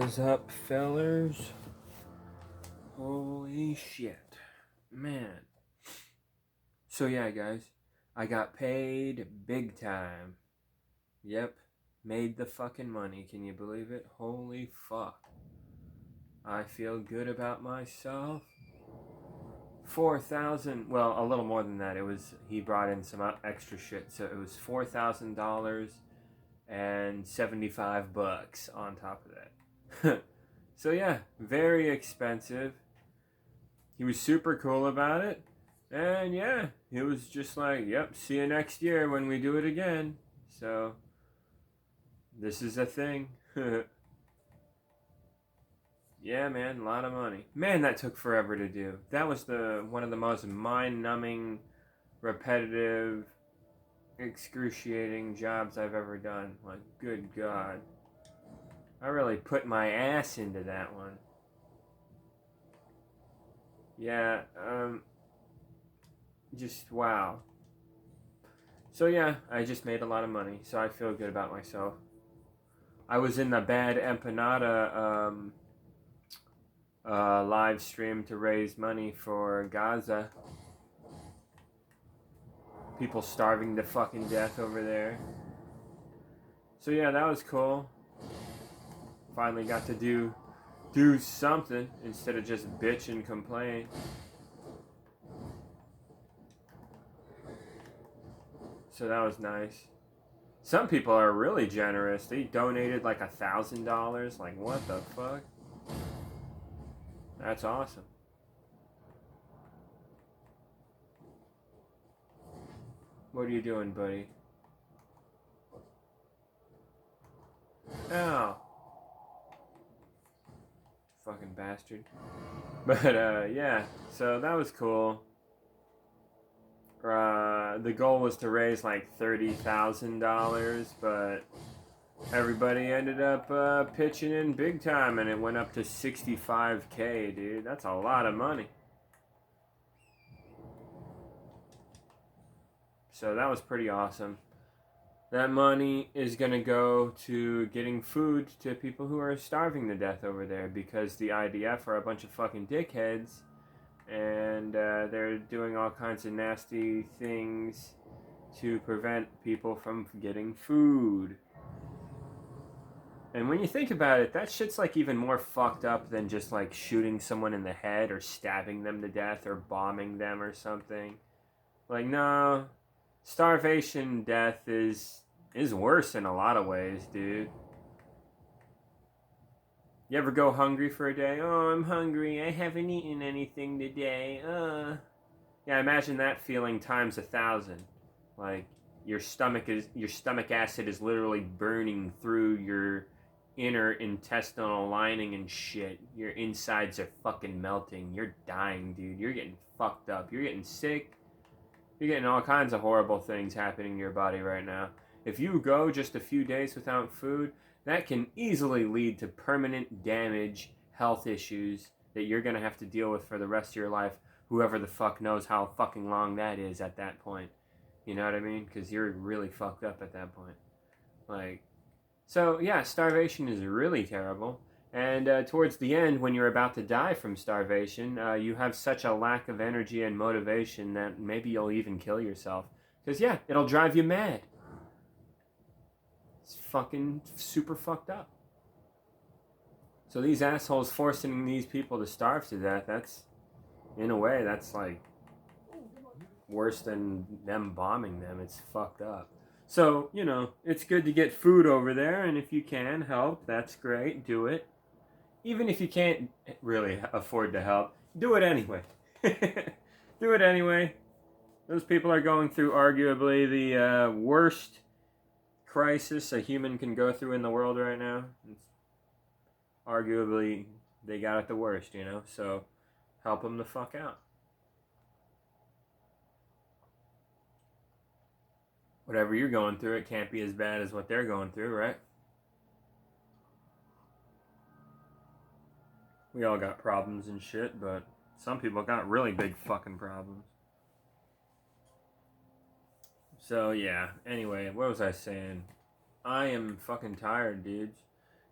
What's up, fellers? Holy shit. Man. So yeah, guys. I got paid big time. Yep. Made the fucking money. Can you believe it? Holy fuck. I feel good about myself. 4,000, well, a little more than that. He brought in some extra shit. So it was $4,000 and $75 on top of that. So yeah, very expensive. He was super cool about it. And yeah, he was just like, yep, see you next year when we do it again. So, this is a thing. Yeah, man, a lot of money. Man, that took forever to do. That was one of the most mind-numbing, repetitive, excruciating jobs I've ever done. Like, good God. I really put my ass into that one. Yeah, just wow. So yeah, I just made a lot of money, so I feel good about myself. I was in the Bad Empanada live stream to raise money for Gaza. People starving to fucking death over there. So yeah, that was cool. Finally got to do something instead of just bitch and complain. So that was nice. Some people are really generous. They donated like $1,000. Like, what the fuck? That's awesome. What are you doing, buddy? Ow. Fucking bastard. But, yeah. So that was cool. The goal was to raise like $30,000, but everybody ended up pitching in big time, and it went up to $65K, dude. That's a lot of money. So that was pretty awesome. That money is going to go to getting food to people who are starving to death over there, because the IDF are a bunch of fucking dickheads, and they're doing all kinds of nasty things to prevent people from getting food. And when you think about it, that shit's like even more fucked up than just like shooting someone in the head or stabbing them to death or bombing them or something. Like, no, starvation death is worse in a lot of ways, dude. You ever go hungry for a day? Oh, I'm hungry. I haven't eaten anything today. Yeah, imagine that feeling times 1,000. Like your stomach acid is literally burning through your inner intestinal lining and shit. Your insides are fucking melting. You're dying, dude. You're getting fucked up. You're getting sick. You're getting all kinds of horrible things happening in your body right now. If you go just a few days without food, that can easily lead to permanent damage, health issues that you're going to have to deal with for the rest of your life. Whoever the fuck knows how fucking long that is at that point. You know what I mean? Because you're really fucked up at that point. Like, so yeah, starvation is really terrible. And towards the end, when you're about to die from starvation, you have such a lack of energy and motivation that maybe you'll even kill yourself. Because yeah, it'll drive you mad. It's fucking super fucked up. So these assholes forcing these people to starve to death, that's, in a way, that's like worse than them bombing them. It's fucked up. So, you know, it's good to get food over there, and if you can help, that's great. Do it. Even if you can't really afford to help, do it anyway. Do it anyway. Those people are going through arguably the worst crisis a human can go through in the world right now. It's arguably, they got it the worst, you know? So, help them the fuck out. Whatever you're going through, it can't be as bad as what they're going through, right? We all got problems and shit, but some people got really big fucking problems. So, yeah. Anyway, what was I saying? I am fucking tired, dudes.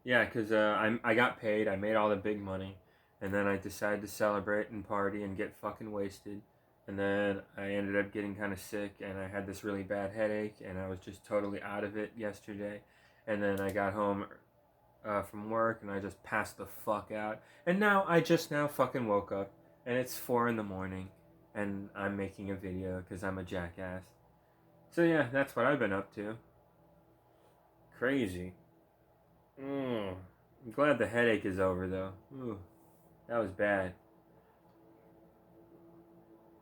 Yeah, because I got paid. I made all the big money. And then I decided to celebrate and party and get fucking wasted. And then I ended up getting kind of sick. And I had this really bad headache. And I was just totally out of it yesterday. And then I got home from work. And I just passed the fuck out. And now I just now fucking woke up. And it's 4 in the morning. And I'm making a video because I'm a jackass. So yeah, that's what I've been up to. Crazy. I'm glad the headache is over though. Ooh, that was bad.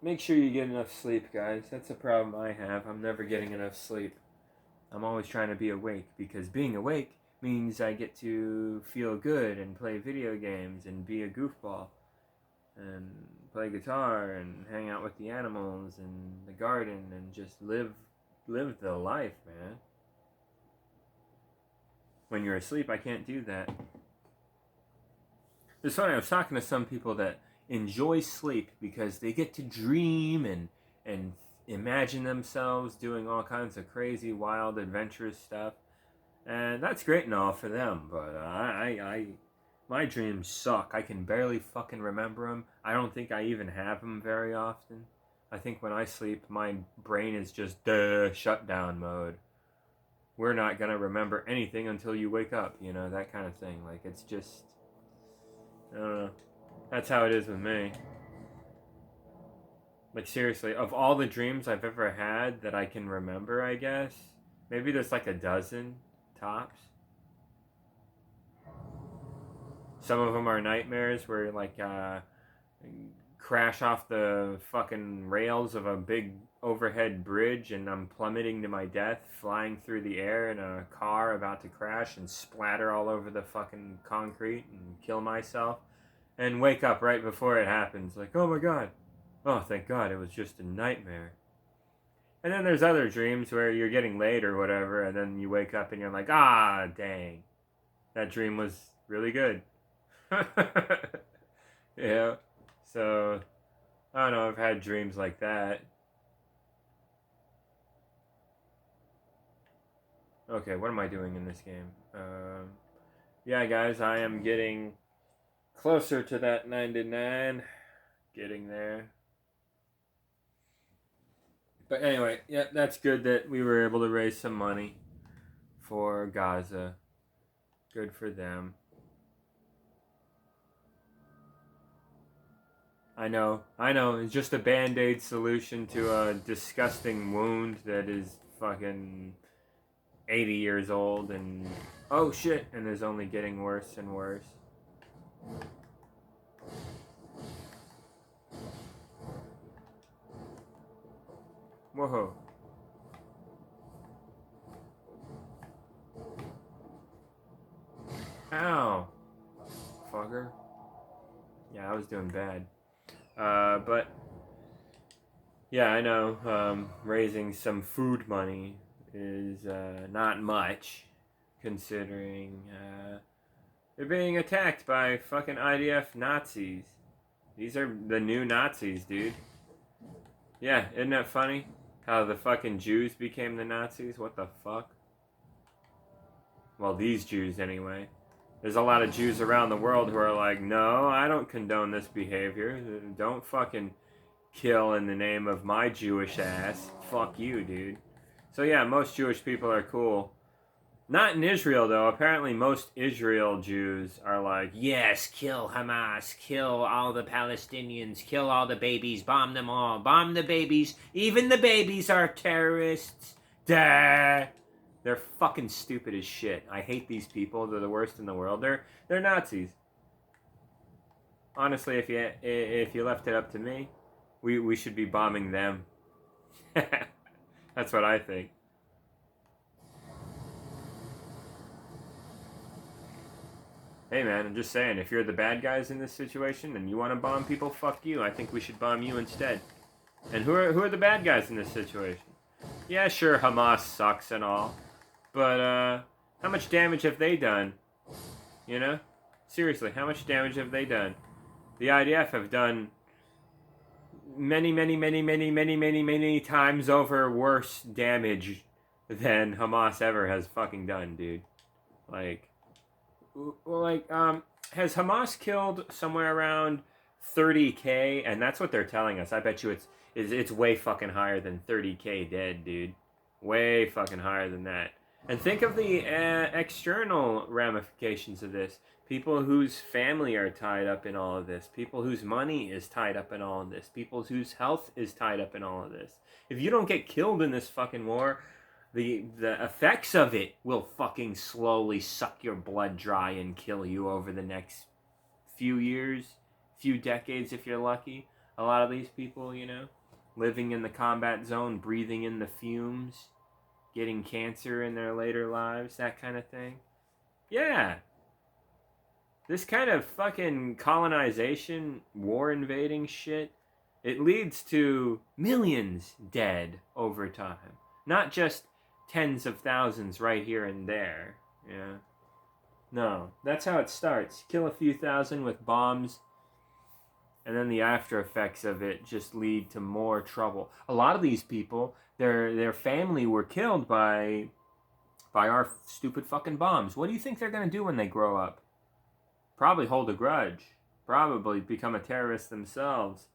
Make sure you get enough sleep, guys. That's a problem I have. I'm never getting enough sleep. I'm always trying to be awake because being awake means I get to feel good and play video games and be a goofball and play guitar and hang out with the animals and the garden and just live the life, man. When you're asleep, I can't do that. It's funny, I was talking to some people that enjoy sleep because they get to dream and imagine themselves doing all kinds of crazy, wild, adventurous stuff. And that's great and all for them, but my dreams suck. I can barely fucking remember them. I don't think I even have them very often. I think when I sleep, my brain is just shutdown mode. We're not gonna remember anything until you wake up, you know, that kind of thing. Like, it's just, I don't know. That's how it is with me. Like, seriously, of all the dreams I've ever had that I can remember, I guess, maybe there's like a dozen tops. Some of them are nightmares where, like, crash off the fucking rails of a big overhead bridge and I'm plummeting to my death, flying through the air in a car about to crash and splatter all over the fucking concrete and kill myself. And wake up right before it happens, like, oh my god. Oh, thank god, it was just a nightmare. And then there's other dreams where you're getting late or whatever, and then you wake up and you're like, ah, dang. That dream was really good. Yeah. So, I don't know, I've had dreams like that. Okay, what am I doing in this game? Yeah, guys, I am getting closer to that 99. Getting there. But anyway, yeah, that's good that we were able to raise some money for Gaza. Good for them. I know, it's just a band-aid solution to a disgusting wound that is fucking 80 years old and, oh shit, and is only getting worse and worse. Whoa. Ow. Fucker. Yeah, I was doing bad. But yeah, I know. Raising some food money is not much, considering they're being attacked by fucking IDF Nazis. These are the new Nazis, dude. Yeah, isn't that funny? How the fucking Jews became the Nazis? What the fuck? Well, these Jews, anyway. There's a lot of Jews around the world who are like, no, I don't condone this behavior. Don't fucking kill in the name of my Jewish ass. Fuck you, dude. So yeah, most Jewish people are cool. Not in Israel, though. Apparently most Israel Jews are like, yes, kill Hamas, kill all the Palestinians, kill all the babies, bomb them all, bomb the babies. Even the babies are terrorists. Duh. They're fucking stupid as shit. I hate these people. They're the worst in the world. They're Nazis. Honestly, if you left it up to me, we should be bombing them. That's what I think. Hey man, I'm just saying, if you're the bad guys in this situation and you want to bomb people, fuck you. I think we should bomb you instead. And who are the bad guys in this situation? Yeah, sure, Hamas sucks and all. But, how much damage have they done? You know? Seriously, how much damage have they done? The IDF have done many times over worse damage than Hamas ever has fucking done, dude. Like, like, has Hamas killed somewhere around 30K? And that's what they're telling us. I bet you it's way fucking higher than 30K dead, dude. Way fucking higher than that. And think of the external ramifications of this. People whose family are tied up in all of this. People whose money is tied up in all of this. People whose health is tied up in all of this. If you don't get killed in this fucking war, the effects of it will fucking slowly suck your blood dry and kill you over the next few years, few decades if you're lucky. A lot of these people, living in the combat zone, breathing in the fumes, getting cancer in their later lives, that kind of thing. Yeah. This kind of fucking colonization, war invading shit, it leads to millions dead over time. Not just tens of thousands right here and there. Yeah. No, that's how it starts. Kill a few thousand with bombs, and then the after effects of it just lead to more trouble. A lot of these people, their family were killed by our stupid fucking bombs. What do you think they're gonna do when they grow up? Probably hold a grudge. Probably become a terrorist themselves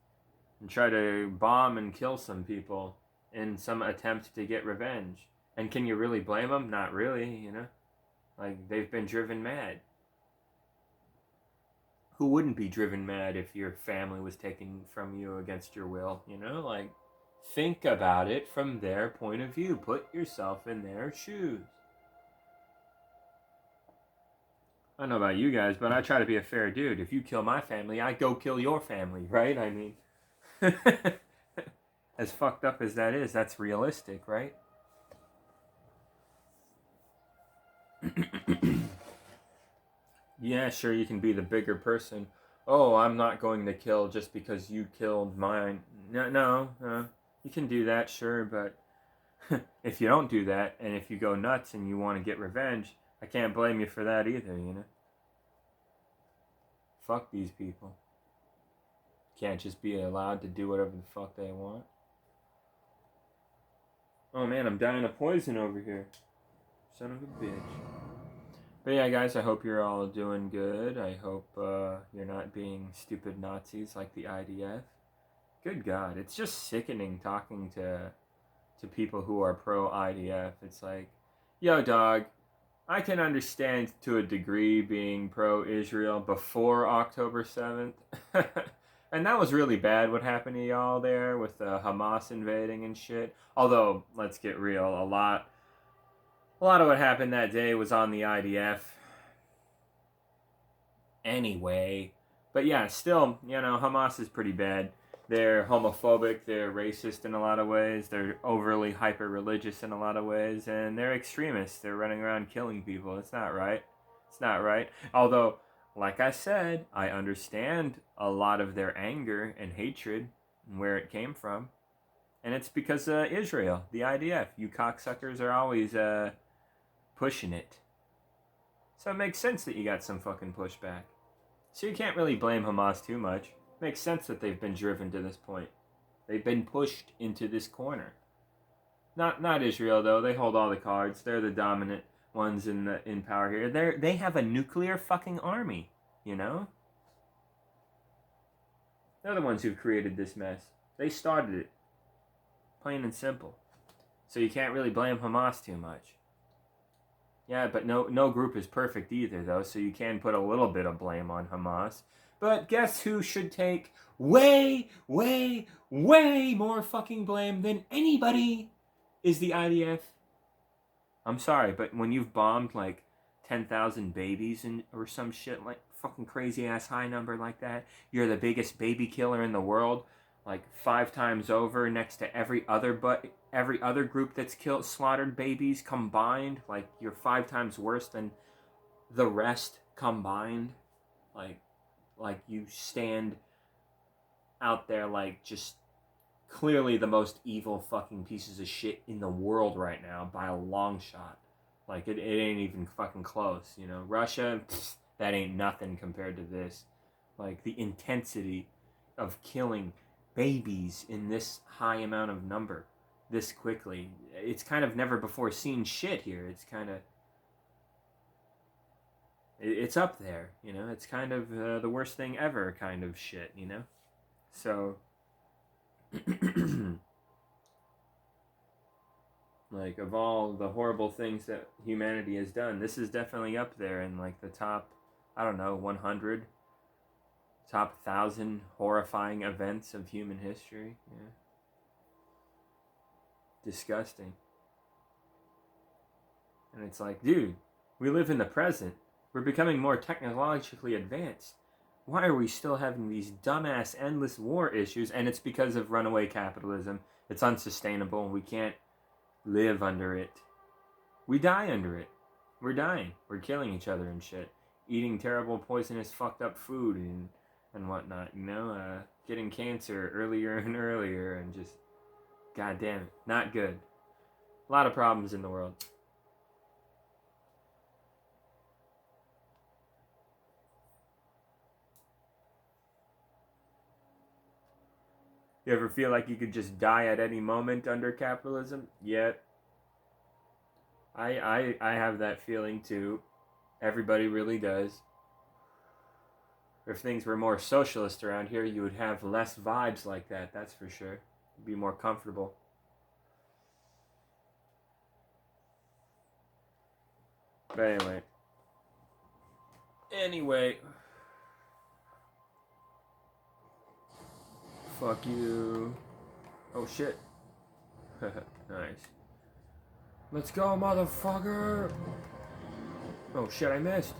and try to bomb and kill some people in some attempt to get revenge. And can you really blame them? Not really, Like, they've been driven mad. Who wouldn't be driven mad if your family was taken from you against your will, Like, think about it from their point of view. Put yourself in their shoes. I don't know about you guys, but I try to be a fair dude. If you kill my family, I go kill your family, right? I mean, as fucked up as that is, that's realistic, right? Yeah, sure, you can be the bigger person. Oh, I'm not going to kill just because you killed mine. No, you can do that, sure, but if you don't do that, and if you go nuts and you want to get revenge, I can't blame you for that either, Fuck these people. Can't just be allowed to do whatever the fuck they want. Oh man, I'm dying of poison over here. Son of a bitch. But yeah, guys, I hope you're all doing good. I hope you're not being stupid Nazis like the IDF. Good God, it's just sickening talking to people who are pro-IDF. It's like, yo, dog, I can understand to a degree being pro-Israel before October 7th. And that was really bad what happened to y'all there with Hamas invading and shit. Although, let's get real, a lot of what happened that day was on the IDF. Anyway. But yeah, still, Hamas is pretty bad. They're homophobic, they're racist in a lot of ways, they're overly hyper-religious in a lot of ways, and they're extremists. They're running around killing people. It's not right. It's not right. Although, like I said, I understand a lot of their anger and hatred and where it came from. And it's because Israel, the IDF. You cocksuckers are always pushing it. So it makes sense that you got some fucking pushback. So you can't really blame Hamas too much. Makes sense that they've been driven to this point. They've been pushed into this corner. Not Israel though. They hold all the cards. They're the dominant ones in power here. They have a nuclear fucking army, They're the ones who created this mess. They started it. Plain and simple. So you can't really blame Hamas too much. Yeah, but no group is perfect either though, so you can put a little bit of blame on Hamas. But guess who should take way, way, way more fucking blame than anybody is the IDF. I'm sorry, but when you've bombed like 10,000 babies or some shit, like fucking crazy ass high number like that, you're the biggest baby killer in the world, like 5 times over next to every other group that's slaughtered babies combined. Like you're 5 times worse than the rest combined. Like you stand out there like just clearly the most evil fucking pieces of shit in the world right now by a long shot. Like it ain't even fucking close, Russia, that ain't nothing compared to this. Like the intensity of killing babies in this high amount of number this quickly. It's kind of never before seen shit here. It's kind of It's up there, you know. It's kind of the worst thing ever kind of shit, you know. So, like, of all the horrible things that humanity has done, this is definitely up there in like the top, I don't know, 100, top 1,000 horrifying events of human history. Yeah. Disgusting. And it's like, dude, we live in the present. We're becoming more technologically advanced. Why are we still having these dumbass endless war issues? And it's because of runaway capitalism. It's unsustainable. We can't live under it. We die under it. We're dying. We're killing each other and shit. Eating terrible, poisonous, fucked up food and whatnot, you know? Getting cancer earlier and earlier and just, god damn it, not good. A lot of problems in the world. You ever feel like you could just die at any moment under capitalism? Yeah, I have that feeling too. Everybody really does. If things were more socialist around here, you would have less vibes like that, that's for sure. You'd be more comfortable. But anyway. Fuck you. Oh shit. Nice. Let's go, motherfucker! Oh shit, I missed.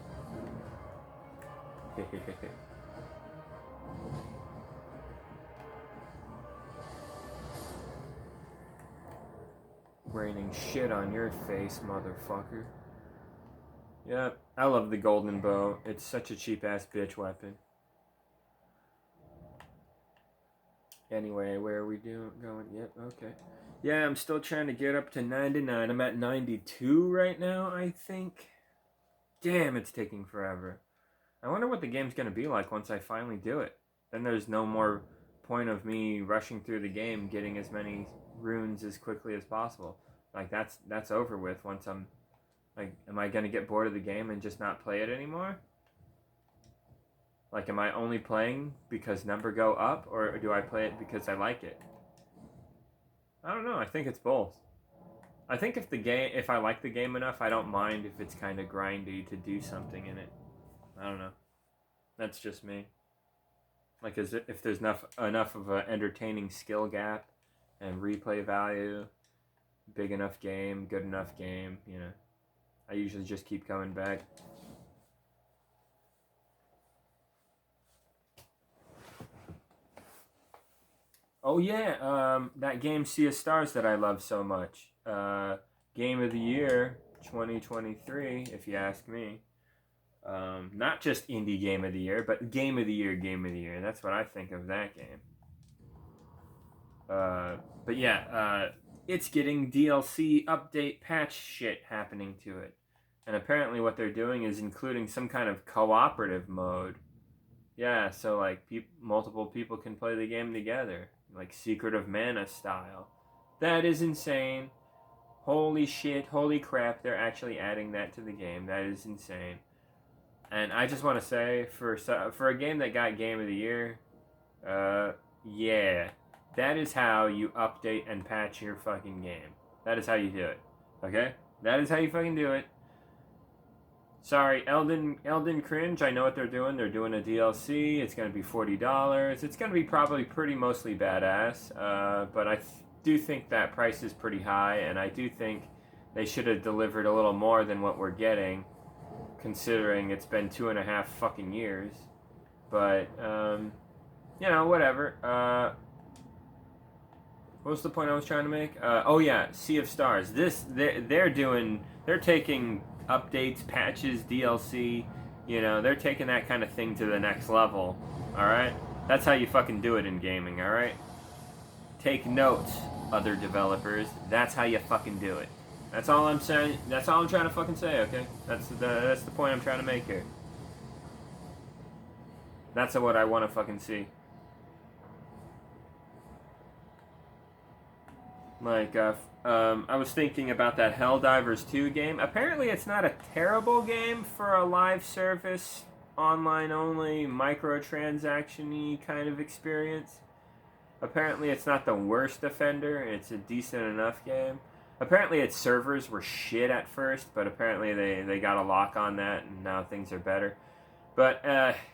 Raining shit on your face, motherfucker. Yep, I love the golden bow. It's such a cheap ass bitch weapon. Anyway, where are we going? Yep, okay. Yeah, I'm still trying to get up to 99. I'm at 92 right now, I think. Damn, it's taking forever. I wonder what the game's going to be like once I finally do it. Then there's no more point of me rushing through the game, getting as many runes as quickly as possible. Like, that's over with once I'm... Like, am I going to get bored of the game and just not play it anymore? Like, am I only playing because number go up, or do I play it because I like it? I don't know. I think it's both. I think if I like the game enough, I don't mind if it's kind of grindy to do something in it. I don't know. That's just me. Like, if there's enough of an entertaining skill gap and replay value, big enough game, good enough game, you know, I usually just keep coming back. Oh yeah, that game Sea of Stars that I love so much. Game of the Year 2023, if you ask me. Not just indie game of the year, but game of the year. That's what I think of that game. But yeah, it's getting DLC update patch shit happening to it. And apparently what they're doing is including some kind of cooperative mode. Yeah, so like multiple people can play the game together, like Secret of Mana style. That is insane. Holy shit, holy crap, they're actually adding that to the game. That is insane. And I just want to say, for a game that got Game of the Year, yeah, that is how you update and patch your fucking game. That is how you do it. Okay? That is how you fucking do it. Sorry, Elden Cringe, I know what they're doing. They're doing a DLC. It's going to be $40. It's going to be probably pretty mostly badass, but I do think that price is pretty high, and I do think they should have delivered a little more than what we're getting, considering it's been 2.5 fucking years. But, you know, whatever. What was the point I was trying to make? Oh yeah, Sea of Stars. They're taking updates, patches, DLC. You know, they're taking that kind of thing to the next level. All right, that's how you fucking do it in gaming. All right, take notes, other developers. That's how you fucking do it. That's all I'm saying. That's all I'm trying to fucking say. Okay, that's the point I'm trying to make here. That's what I want to fucking see. Like, I was thinking about that Helldivers 2 game. Apparently, it's not a terrible game for a live service, online only, microtransaction-y kind of experience. Apparently, it's not the worst offender. It's a decent enough game. Apparently, its servers were shit at first, but apparently they got a lock on that, and now things are better. But,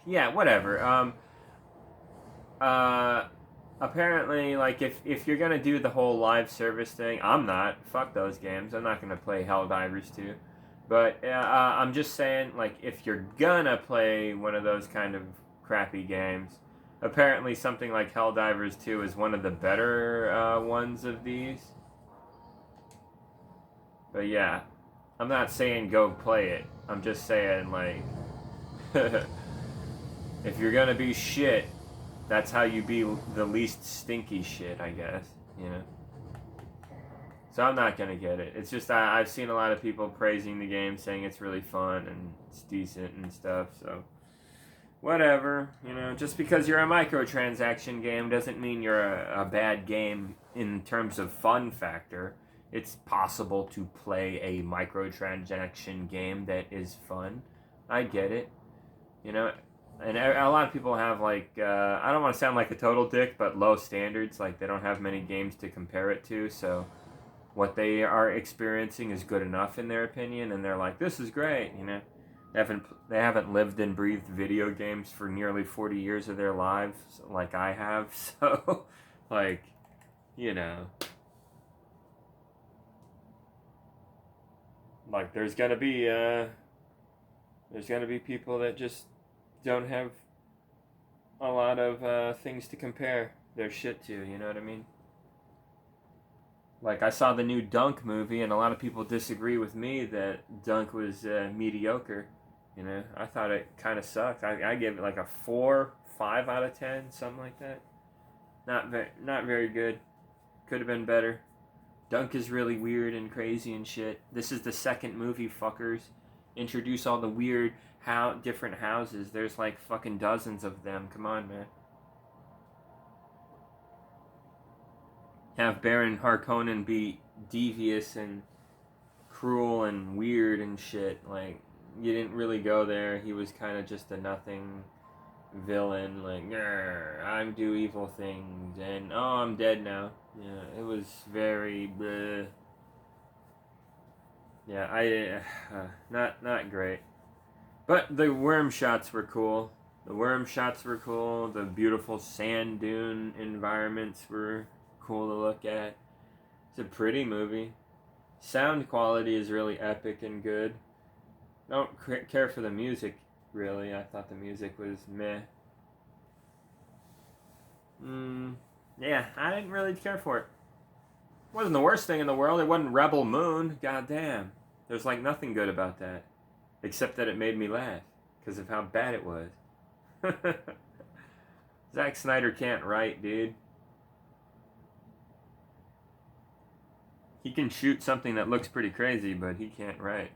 yeah, whatever. Uh, Apparently, like, if you're gonna do the whole live service thing, I'm not. Fuck those games. I'm not gonna play Helldivers 2. But I'm just saying, like, if you're gonna play one of those kind of crappy games, apparently something like Helldivers 2 is one of the better ones of these. But yeah, I'm not saying go play it. I'm just saying, like, if you're gonna be shit, that's how you be the least stinky shit, I guess. You know. So I'm not gonna get it. It's just I've seen a lot of people praising the game, saying it's really fun and it's decent and stuff. So whatever, you know. Just because you're a microtransaction game doesn't mean you're a bad game in terms of fun factor. It's possible to play a microtransaction game that is fun. I get it, you know. And a lot of people have, like, I don't want to sound like a total dick, but low standards. Like, they don't have many games to compare it to, so what they are experiencing is good enough in their opinion, and they're like, this is great, you know. They haven't lived and breathed video games for nearly 40 years of their lives like I have. So, like, you know, like there's gonna be people that just don't have a lot of things to compare their shit to. You know what I mean? Like, I saw the new Dunk movie, and a lot of people disagree with me that Dunk was mediocre. You know, I thought it kind of sucked. I gave it like a 4, 5 out of 10, something like that. Not very good. Could have been better. Dunk is really weird and crazy and shit. This is the second movie, fuckers. Introduce all the weird different houses. There's like fucking dozens of them. Come on, man. Have Baron Harkonnen be devious and cruel and weird and shit. Like, you didn't really go there. He was kind of just a nothing villain. Like, I do evil things, and oh, I'm dead now. Yeah, it was very bleh. Yeah, not great. But the worm shots were cool. The worm shots were cool. The beautiful sand dune environments were cool to look at. It's a pretty movie. Sound quality is really epic and good. I don't care for the music, really. I thought the music was meh. Yeah, I didn't really care for it. It wasn't the worst thing in the world. It wasn't Rebel Moon. God damn. There's like nothing good about that. Except that it made me laugh. Because of how bad it was. Zack Snyder can't write, dude. He can shoot something that looks pretty crazy, but he can't write.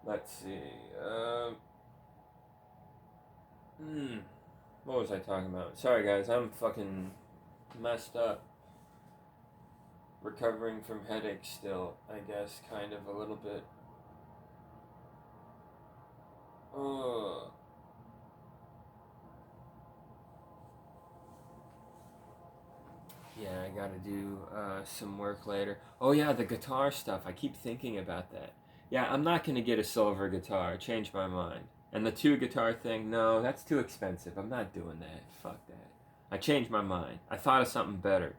Let's see. What was I talking about? Sorry, guys, I'm fucking messed up. Recovering from headaches still, I guess, kind of a little bit. Yeah, I gotta do some work later. Oh yeah, the guitar stuff. I keep thinking about that. Yeah, I'm not gonna get a silver guitar. Change my mind. And the 2 guitar thing, no, that's too expensive. I'm not doing that. Fuck that. I changed my mind. I thought of something better.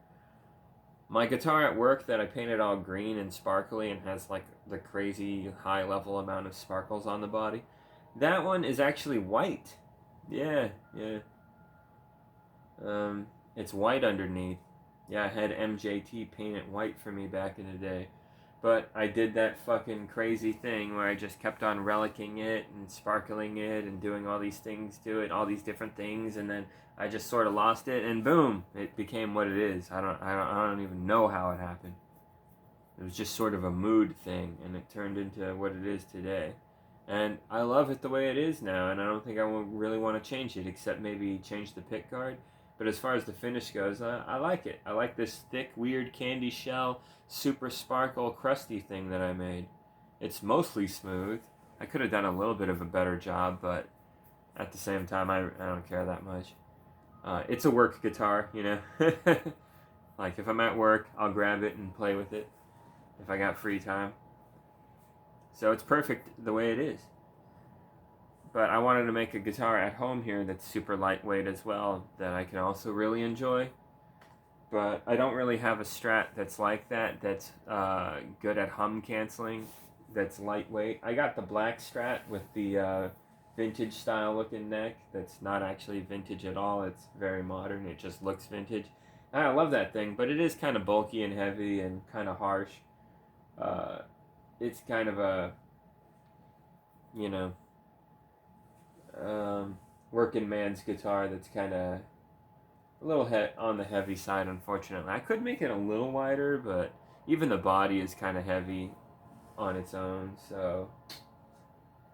My guitar at work that I painted all green and sparkly and has like the crazy high level amount of sparkles on the body, that one is actually white. Yeah. It's white underneath. Yeah, I had MJT paint it white for me back in the day. But I did that fucking crazy thing where I just kept on relicking it and sparkling it and doing all these things to it, all these different things, and then I just sort of lost it, and boom, it became what it is. I don't even know how it happened. It was just sort of a mood thing, and it turned into what it is today. And I love it the way it is now, and I don't think I really want to change it, except maybe change the pick guard. But as far as the finish goes, I like it. I like this thick, weird candy shell, super sparkle, crusty thing that I made. It's mostly smooth. I could have done a little bit of a better job, but at the same time, I don't care that much. It's a work guitar, you know? Like, if I'm at work, I'll grab it and play with it if I got free time. So it's perfect the way it is. But I wanted to make a guitar at home here that's super lightweight as well, that I can also really enjoy. But I don't really have a Strat that's like that, that's good at hum canceling, that's lightweight. I got the black Strat with the vintage style looking neck that's not actually vintage at all. It's very modern, it just looks vintage. And I love that thing, but it is kind of bulky and heavy and kind of harsh. Uh, it's kind of a, you know, working man's guitar that's kind of a little on the heavy side, unfortunately. I could make it a little wider, but even the body is kind of heavy on its own, so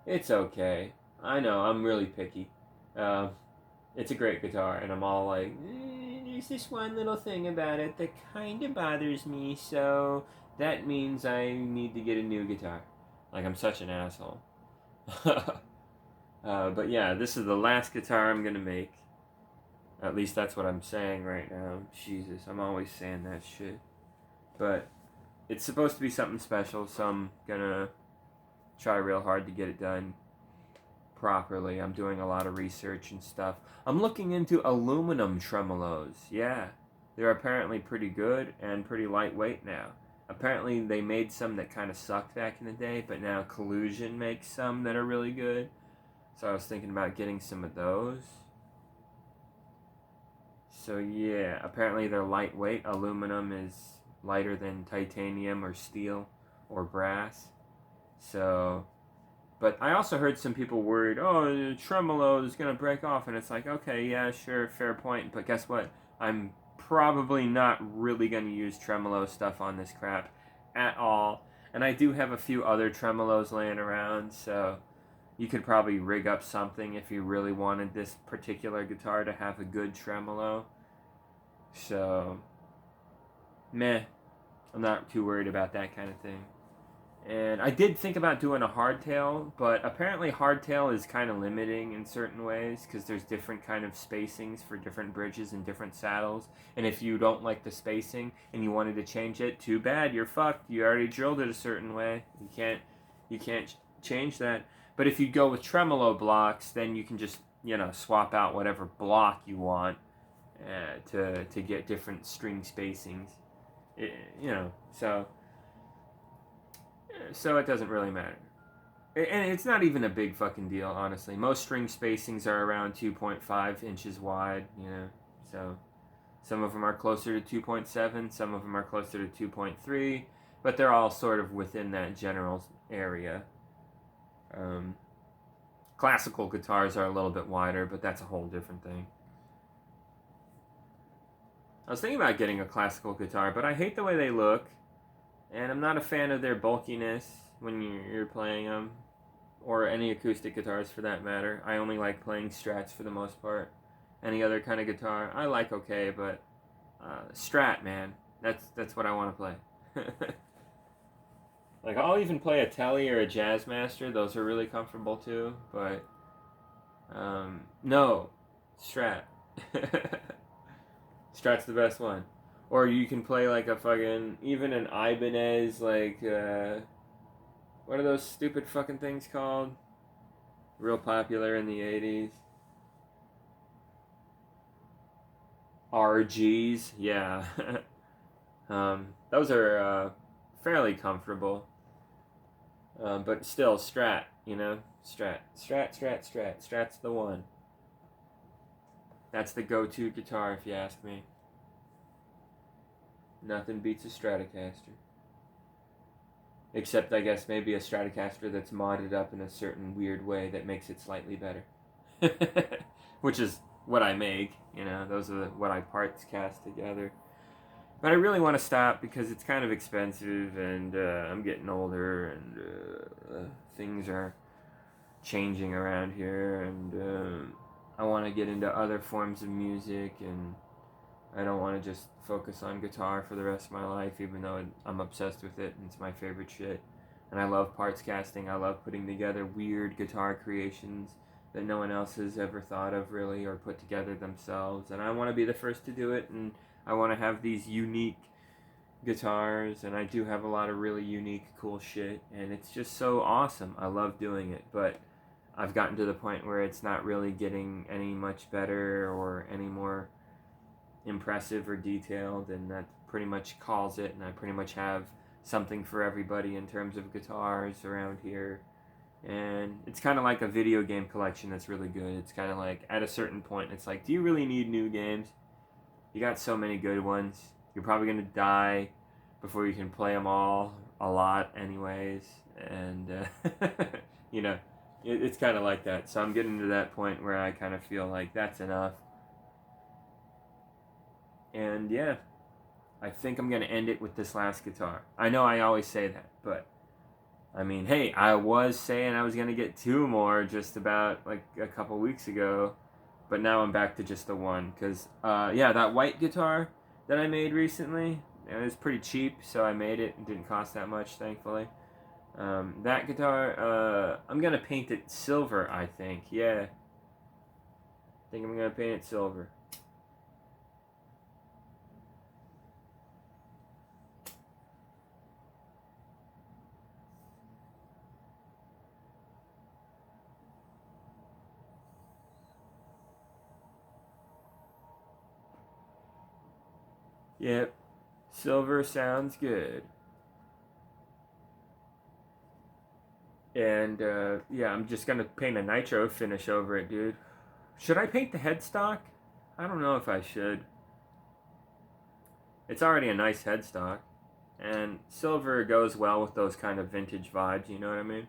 it's okay. I know, I'm really picky. Uh, it's a great guitar, and I'm all like, there's this one little thing about it that kind of bothers me, so that means I need to get a new guitar. Like, I'm such an asshole. But yeah, this is the last guitar I'm gonna make. At least that's what I'm saying right now. Jesus, I'm always saying that shit. But it's supposed to be something special, so I'm gonna try real hard to get it done properly. I'm doing a lot of research and stuff. I'm looking into aluminum tremolos. Yeah, they're apparently pretty good and pretty lightweight now. Apparently they made some that kind of sucked back in the day, but now Collusion makes some that are really good. So I was thinking about getting some of those. So yeah, apparently they're lightweight. Aluminum is lighter than titanium or steel or brass. So, but I also heard some people worried, oh, the tremolo is going to break off. And it's like, okay, yeah, sure, fair point. But guess what? I'm probably not really going to use tremolo stuff on this crap at all. And I do have a few other tremolos laying around, so you could probably rig up something if you really wanted this particular guitar to have a good tremolo. So, meh. I'm not too worried about that kind of thing. And I did think about doing a hardtail, but apparently hardtail is kind of limiting in certain ways because there's different kind of spacings for different bridges and different saddles. And if you don't like the spacing and you wanted to change it, too bad, you're fucked. You already drilled it a certain way. You can't change that. But if you go with tremolo blocks, then you can just, swap out whatever block you want to get different string spacings. So it doesn't really matter. And it's not even a big fucking deal, honestly. Most string spacings are around 2.5 inches wide, So some of them are closer to 2.7, some of them are closer to 2.3, but they're all sort of within that general area. Classical guitars are a little bit wider, but that's a whole different thing. I was thinking about getting a classical guitar, but I hate the way they look, and I'm not a fan of their bulkiness when you're playing them, or any acoustic guitars for that matter. I only like playing Strats for the most part. Any other kind of guitar, I like okay, but Strat, man, that's what I want to play. Like, I'll even play a Telly or a Jazzmaster. Those are really comfortable too, but no, Strat. Strat's the best one. Or you can play like a fucking, even an Ibanez, like, what are those stupid fucking things called? Real popular in the 80s. RGs, yeah. Those are fairly comfortable. But still, Strat, Strat. Strat's the one. That's the go-to guitar, if you ask me. Nothing beats a Stratocaster. Except, I guess, maybe a Stratocaster that's modded up in a certain weird way that makes it slightly better. Which is what I make, those are what I parts cast together. But I really want to stop because it's kind of expensive, and I'm getting older, and things are changing around here, and I want to get into other forms of music, and I don't want to just focus on guitar for the rest of my life, even though I'm obsessed with it and it's my favorite shit. And I love parts casting. I love putting together weird guitar creations that no one else has ever thought of really or put together themselves. And I want to be the first to do it, and I want to have these unique guitars, and I do have a lot of really unique, cool shit, and it's just so awesome. I love doing it, but I've gotten to the point where it's not really getting any much better or any more impressive or detailed, and that pretty much calls it, and I pretty much have something for everybody in terms of guitars around here. And it's kind of like a video game collection that's really good. It's kind of like at a certain point it's like, do you really need new games? You got so many good ones. You're probably going to die before you can play them all a lot anyways, and you know, it's kind of like that. So I'm getting to that point where I kind of feel like that's enough. And yeah, I think I'm going to end it with this last guitar. I know I always say that, but I mean, hey, I was saying I was going to get 2 more just about like a couple weeks ago, but now I'm back to just the one. Because, yeah, that white guitar that I made recently, it was pretty cheap, so I made it. It didn't cost that much, thankfully. That guitar, I'm going to paint it silver, I think. Yeah. I think I'm going to paint it silver. Yep. Silver sounds good. And, yeah, I'm just going to paint a nitro finish over it, dude. Should I paint the headstock? I don't know if I should. It's already a nice headstock. And silver goes well with those kind of vintage vibes, you know what I mean?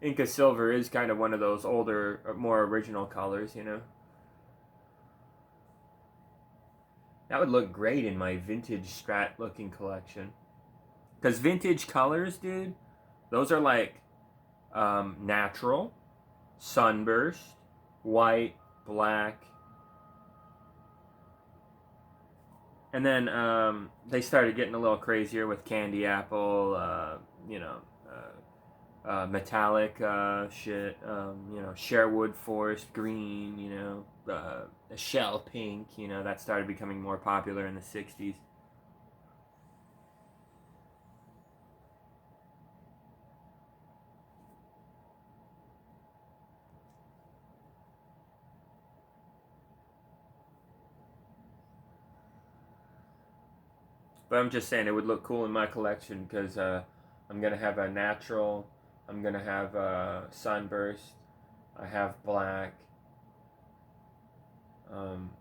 Inca silver is kind of one of those older, more original colors, you know? That would look great in my vintage Strat looking collection. Because vintage colors, dude, those are like natural, sunburst, white, black. And then they started getting a little crazier with candy apple, you know, metallic shit, you know, Sherwood Forest green, you know, a shell pink, you know, that started becoming more popular in the 60s. But I'm just saying it would look cool in my collection because I'm going to have a natural, I'm going to have a sunburst, I have black. Um,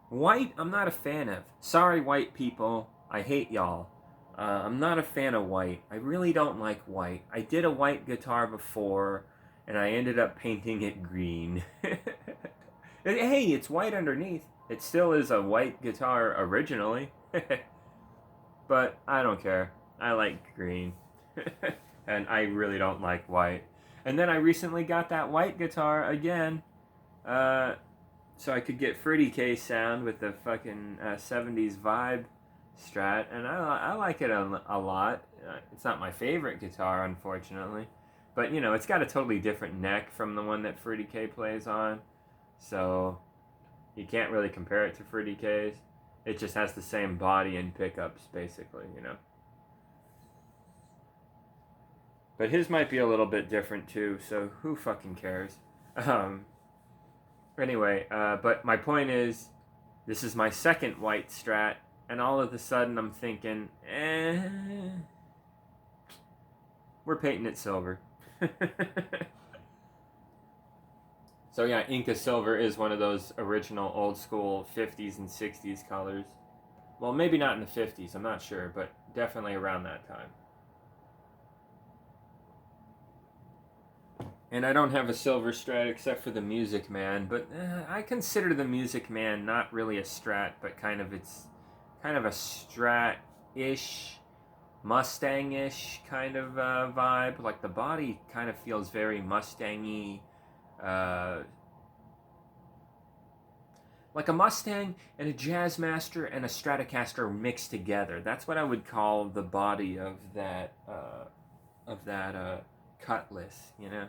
White, I'm not a fan of. Sorry, white people. I hate y'all. I'm not a fan of white. I really don't like white. I did a white guitar before, and I ended up painting it green. Hey, it's white underneath. It still is a white guitar originally. But I don't care. I like green. And I really don't like white. And then I recently got that white guitar again. So I could get Fruity Case sound with the fucking 70s vibe Strat, and I like it a lot. It's not my favorite guitar, unfortunately, but you know, it's got a totally different neck from the one that Fruity K plays on, so you can't really compare it to Fruity K's. It just has the same body and pickups, basically, you know. But his might be a little bit different too, so who fucking cares? Um, Anyway, but my point is, this is my second white Strat, and all of a sudden I'm thinking, we're painting it silver. So yeah, Inca silver is one of those original old school 50s and 60s colors. Well, maybe not in the 50s, I'm not sure, but definitely around that time. And I don't have a silver Strat except for the Music Man, but I consider the Music Man not really a Strat, but kind of its kind of a Strat-ish, Mustang-ish kind of vibe. Like the body kind of feels very Mustang-y, like a Mustang and a Jazzmaster and a Stratocaster mixed together. That's what I would call the body of that Cutlass. You know,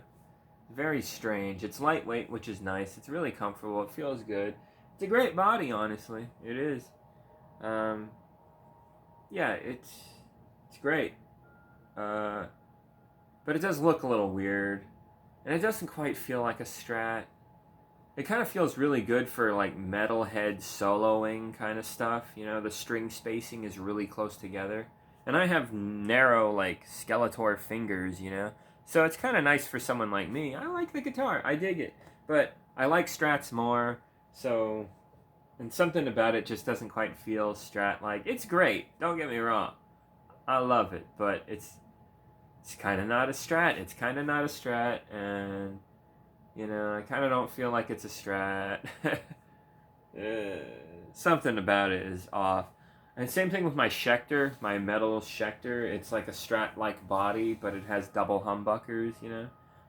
very strange. It's lightweight, which is nice. It's really comfortable. It feels good. It's a great body, honestly. It is. Yeah, it's great. But it does look a little weird, and it doesn't quite feel like a Strat. It kind of feels really good for like metalhead soloing kind of stuff. You know, the string spacing is really close together. And I have narrow like Skeletor fingers, you know. So it's kind of nice for someone like me. I like the guitar. I dig it. But I like Strats more. So, and something about it just doesn't quite feel Strat-like. It's great. Don't get me wrong. I love it, but it's kind of not a Strat. It's kind of not a Strat, and you know, I kind of don't feel like it's a Strat. Something about it is off. And same thing with my Schecter, my metal Schecter. It's like a Strat-like body, but it has double humbuckers, you know?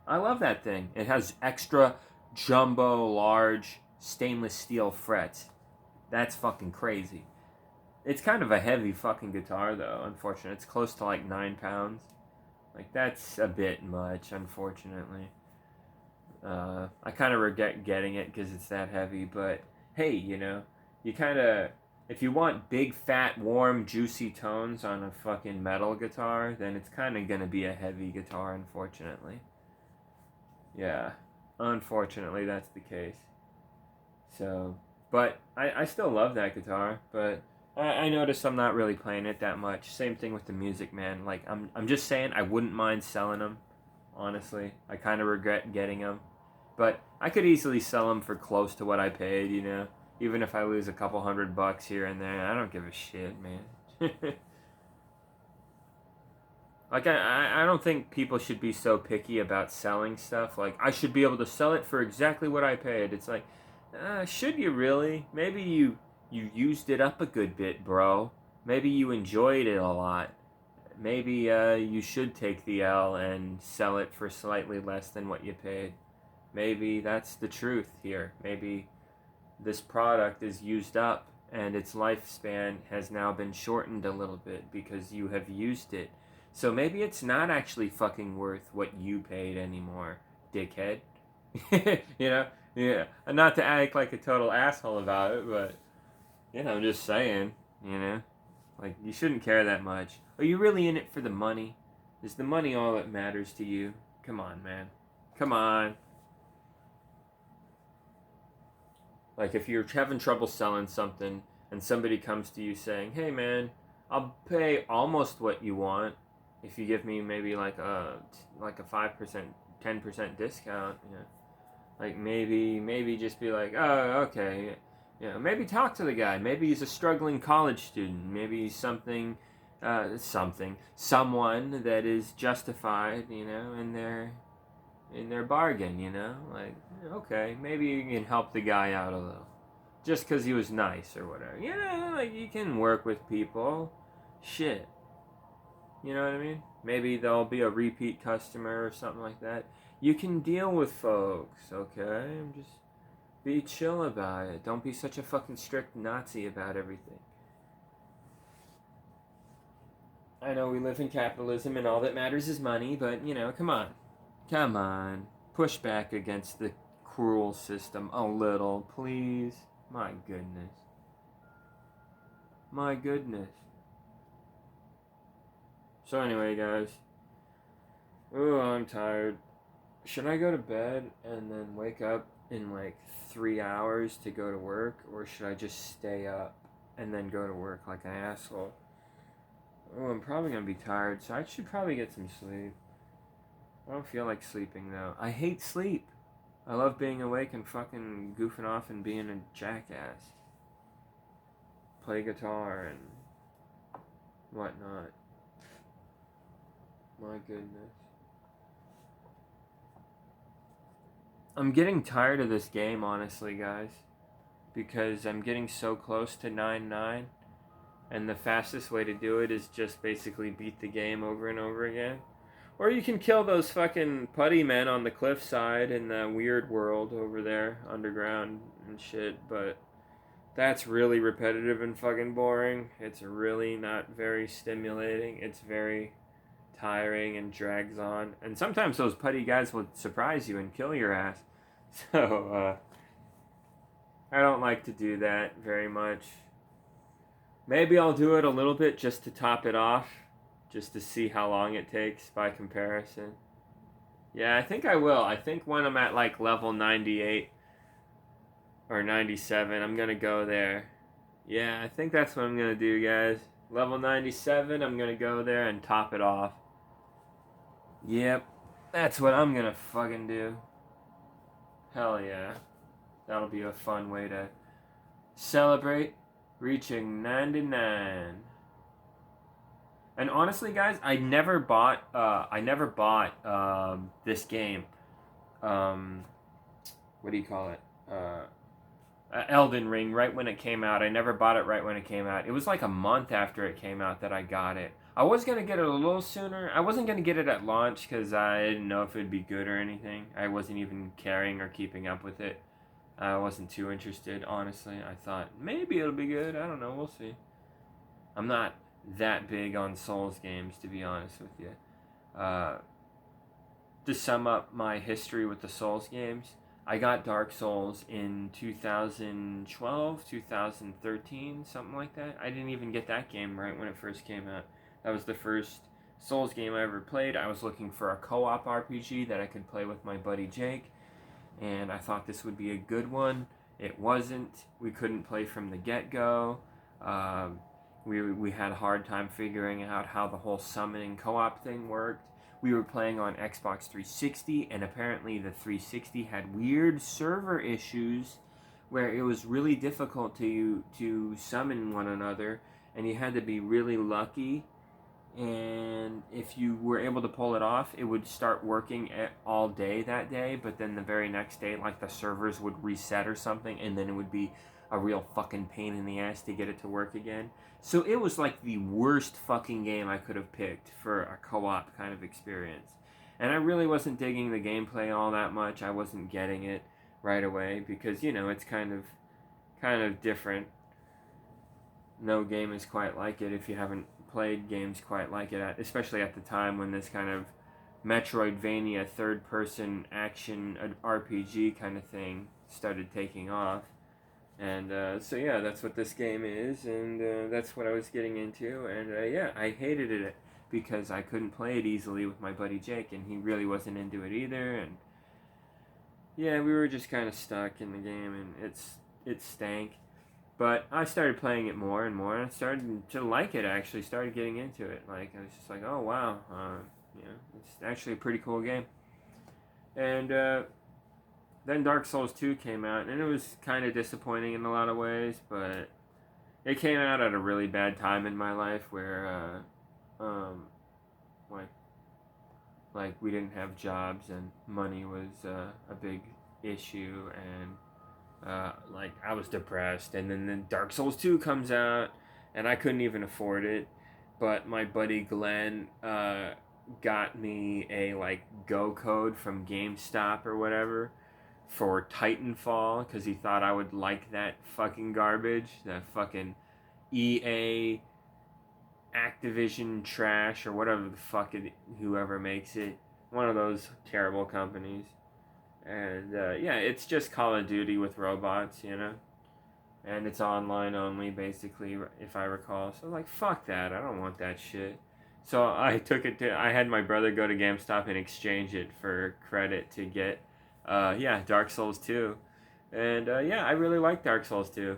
I love that thing. It has extra jumbo large stainless steel frets. That's fucking crazy. It's kind of a heavy fucking guitar, though, unfortunately. It's close to like 9 pounds. Like, that's a bit much, unfortunately. I kind of regret getting it because it's that heavy, but hey, you know, you kind of, if you want big, fat, warm, juicy tones on a fucking metal guitar, then it's kind of gonna be a heavy guitar, unfortunately. Yeah, unfortunately, that's the case. So, but I still love that guitar, but I noticed I'm not really playing it that much. Same thing with the Music Man. Like, I'm just saying I wouldn't mind selling them, honestly. I kind of regret getting them. But I could easily sell them for close to what I paid, you know? Even if I lose a couple $100 here and there, I don't give a shit, man. Like, I don't think people should be so picky about selling stuff. Like, I should be able to sell it for exactly what I paid. It's like, should you really? Maybe you used it up a good bit, bro. Maybe you enjoyed it a lot. Maybe you should take the L and sell it for slightly less than what you paid. Maybe that's the truth here. Maybe this product is used up and its lifespan has now been shortened a little bit because you have used it. So maybe it's not actually fucking worth what you paid anymore, dickhead. You know? Yeah. And not to act like a total asshole about it, but, you know, I'm just saying, you know? Like, you shouldn't care that much. Are you really in it for the money? Is the money all that matters to you? Come on, man. Come on. Like, if you're having trouble selling something and somebody comes to you saying, hey, man, I'll pay almost what you want if you give me maybe like a 5%, 10% discount, you know. Like, maybe just be like, oh, okay. You know, maybe talk to the guy. Maybe he's a struggling college student. Maybe he's someone that is justified, you know, in their bargain, you know? Like, okay, maybe you can help the guy out a little. Just because he was nice or whatever. You know, like, you can work with people. Shit. You know what I mean? Maybe there'll be a repeat customer or something like that. You can deal with folks, okay? Just be chill about it. Don't be such a fucking strict Nazi about everything. I know we live in capitalism and all that matters is money, but, you know, come on. Come on. Push back against the cruel system a little, please. My goodness. My goodness. So anyway, guys. Ooh, I'm tired. Should I go to bed and then wake up in like 3 hours to go to work? Or should I just stay up and then go to work like an asshole? Oh, I'm probably going to be tired, so I should probably get some sleep. I don't feel like sleeping, though. I hate sleep. I love being awake and fucking goofing off and being a jackass. Play guitar and whatnot. My goodness. I'm getting tired of this game, honestly, guys. Because I'm getting so close to 9-9. And the fastest way to do it is just basically beat the game over and over again. Or you can kill those fucking putty men on the cliffside in the weird world over there, underground and shit, but that's really repetitive and fucking boring. It's really not very stimulating. It's very tiring and drags on. And sometimes those putty guys will surprise you and kill your ass. So, I don't like to do that very much. Maybe I'll do it a little bit just to top it off, just to see how long it takes by comparison. Yeah, I think I will. I think when I'm at like level 98 or 97, I'm gonna go there. Yeah, I think that's what I'm gonna do, guys. Level 97, I'm gonna go there and top it off. Yep, that's what I'm gonna fucking do. Hell yeah. That'll be a fun way to celebrate reaching 99. And honestly, guys, I never bought this game. What do you call it? Elden Ring right when it came out. I never bought it right when it came out. It was like a month after it came out that I got it. I was gonna get it a little sooner. I wasn't gonna get it at launch because I didn't know if it'd be good or anything. I wasn't even caring or keeping up with it. I wasn't too interested, honestly. I thought maybe it'll be good. I don't know. We'll see. I'm not that big on Souls games, to be honest with you. To sum up my history with the Souls games, I got Dark Souls in 2012, 2013, something like that. I didn't even get that game right when it first came out. That was the first Souls game I ever played. I was looking for a co-op RPG that I could play with my buddy Jake, and I thought this would be a good one. It wasn't. We couldn't play from the get-go. We had a hard time figuring out how the whole summoning co-op thing worked. We were playing on Xbox 360, and apparently the 360 had weird server issues where it was really difficult to summon one another, and you had to be really lucky. And if you were able to pull it off, it would start working all day that day, but then the very next day, like, the servers would reset or something, and then it would be a real fucking pain in the ass to get it to work again. So it was like the worst fucking game I could have picked for a co-op kind of experience. And I really wasn't digging the gameplay all that much. I wasn't getting it right away because, you know, it's kind of different. No game is quite like it if you haven't played games quite like it, especially at the time when this kind of Metroidvania third-person action RPG kind of thing started taking off. And so yeah, that's what this game is, and that's what I was getting into, and yeah, I hated it because I couldn't play it easily with my buddy Jake, and he really wasn't into it either, and yeah, we were just kind of stuck in the game, and it stank. But I started playing it more and more, and I started to like it. I actually started getting into it. Like, I was just like, oh wow, you know, it's actually a pretty cool game. And then Dark Souls 2 came out, and it was kind of disappointing in a lot of ways, but it came out at a really bad time in my life where, like we didn't have jobs and money was a big issue, and like I was depressed, and then Dark Souls 2 comes out, and I couldn't even afford it, but my buddy Glenn got me a like Go code from GameStop or whatever for Titanfall because he thought I would like that fucking garbage, that fucking EA Activision trash or whatever the fuck whoever makes it, one of those terrible companies. And yeah, it's just Call of Duty with robots, you know, and it's online only basically, if I recall. So like, fuck that, I don't want that shit. So I had my brother go to GameStop and exchange it for credit to get yeah, Dark Souls 2. And yeah, I really like Dark Souls 2.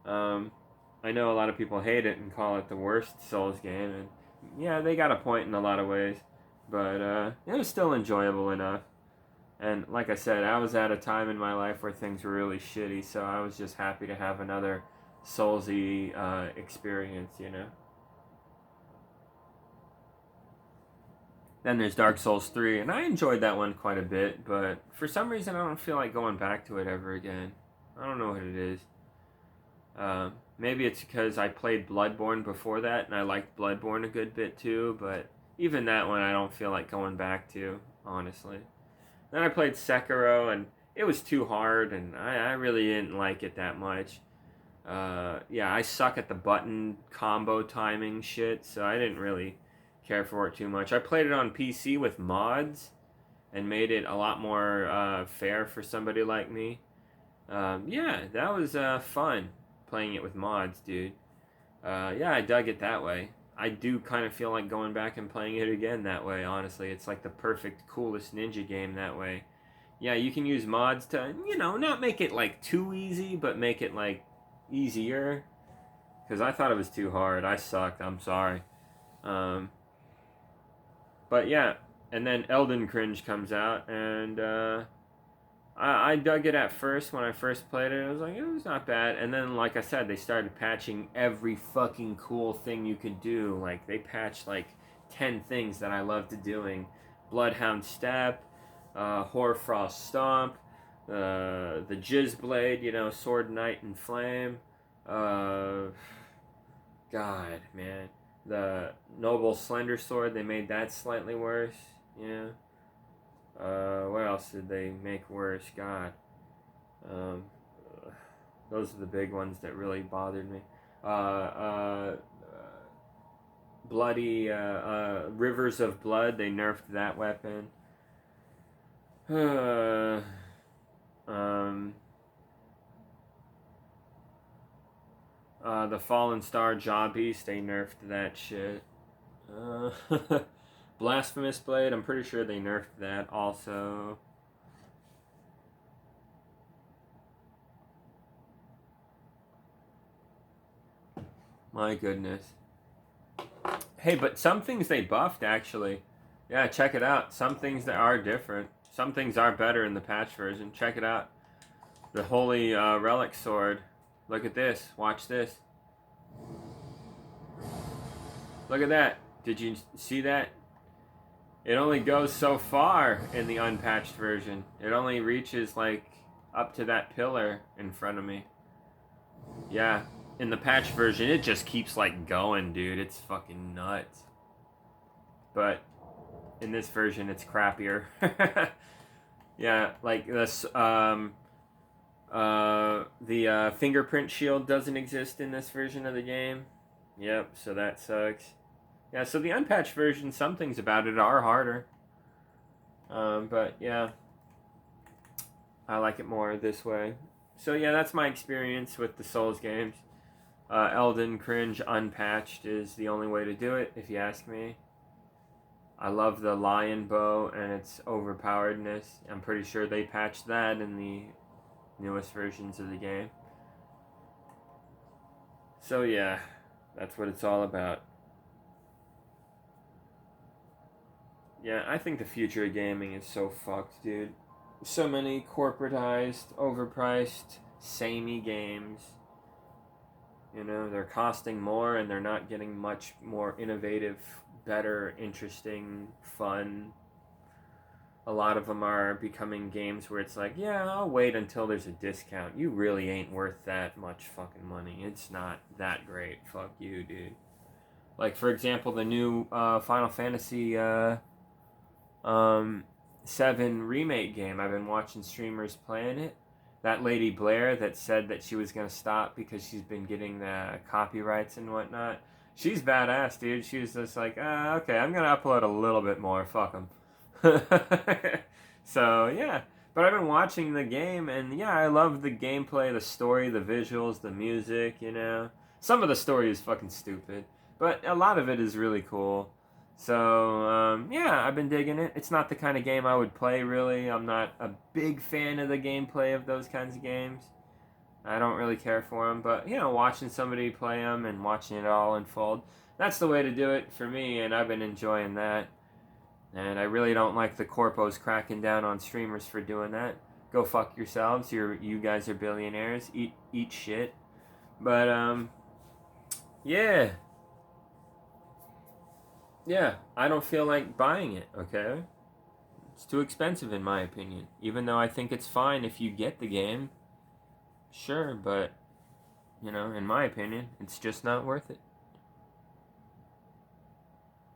I know a lot of people hate it and call it the worst Souls game, and yeah, they got a point in a lot of ways, but it was still enjoyable enough. And like I said, I was at a time in my life where things were really shitty, so I was just happy to have another Soulsy experience, you know. Then there's Dark Souls 3, and I enjoyed that one quite a bit, but for some reason I don't feel like going back to it ever again. I don't know what it is. Maybe it's because I played Bloodborne before that, and I liked Bloodborne a good bit too, but even that one I don't feel like going back to, honestly. Then I played Sekiro, and it was too hard, and I really didn't like it that much. Yeah, I suck at the button combo timing shit, so I didn't really care for it too much. I played it on PC with mods and made it a lot more fair for somebody like me. Yeah, that was fun playing it with mods, dude. Yeah, I dug it that way. I do kind of feel like going back and playing it again that way, honestly. It's like the perfect, coolest ninja game that way. Yeah, you can use mods to, not make it like too easy, but make it like easier. Because I thought it was too hard. I sucked. I'm sorry. Um, but yeah, and then Elden Cringe comes out, and I dug it at first when I first played it. I was like, it was not bad. And then, like I said, they started patching every fucking cool thing you could do. Like, they patched like 10 things that I loved doing: Bloodhound Step, Hoarfrost Stomp, the Jizz Blade, Sword Knight and Flame. Uh, God, man. The Noble Slender Sword, they made that slightly worse. Yeah. What else did they make worse? God. Um, those are the big ones that really bothered me. Bloody Rivers of Blood, they nerfed that weapon. Um, the Fallen Star Jaw Beast, they nerfed that shit. Uh, Blasphemous Blade, I'm pretty sure they nerfed that also. My goodness. Hey, but some things they buffed actually. Yeah, check it out. Some things that are different. Some things are better in the patch version. Check it out. The Holy Relic Sword. Look at this. Watch this. Look at that. Did you see that? It only goes so far in the unpatched version. It only reaches like up to that pillar in front of me. Yeah, in the patch version, it just keeps like going, dude. It's fucking nuts. But in this version, it's crappier. Yeah, like this. The fingerprint shield doesn't exist in this version of the game. Yep, so that sucks. Yeah, so the unpatched version, some things about it are harder. But yeah, I like it more this way. So yeah, that's my experience with the Souls games. Elden Cringe unpatched is the only way to do it, if you ask me. I love the lion bow and its overpoweredness. I'm pretty sure they patched that in the newest versions of the game. So yeah, that's what it's all about. Yeah, I think the future of gaming is so fucked, dude. So many corporatized, overpriced, samey games. They're costing more and they're not getting much more innovative, better, interesting, fun. A lot of them are becoming games where it's like, yeah, I'll wait until there's a discount. You really ain't worth that much fucking money. It's not that great. Fuck you, dude. Like, for example, the new Final Fantasy 7 remake game. I've been watching streamers playing it. That lady Blair that said that she was going to stop because she's been getting the copyrights and whatnot. She's badass, dude. She was just like, okay, I'm going to upload a little bit more. Fuck them. So, yeah. But I've been watching the game, and yeah, I love the gameplay, the story, the visuals, the music, Some of the story is fucking stupid, but a lot of it is really cool. So, yeah, I've been digging it. It's not the kind of game I would play, really. I'm not a big fan of the gameplay of those kinds of games. I don't really care for them, but, watching somebody play them and watching it all unfold, that's the way to do it for me, and I've been enjoying that. And I really don't like the corpos cracking down on streamers for doing that. Go fuck yourselves. You guys are billionaires. Eat shit. But, yeah. Yeah, I don't feel like buying it, okay? It's too expensive in my opinion. Even though I think it's fine if you get the game. Sure, but You know, in my opinion, it's just not worth it.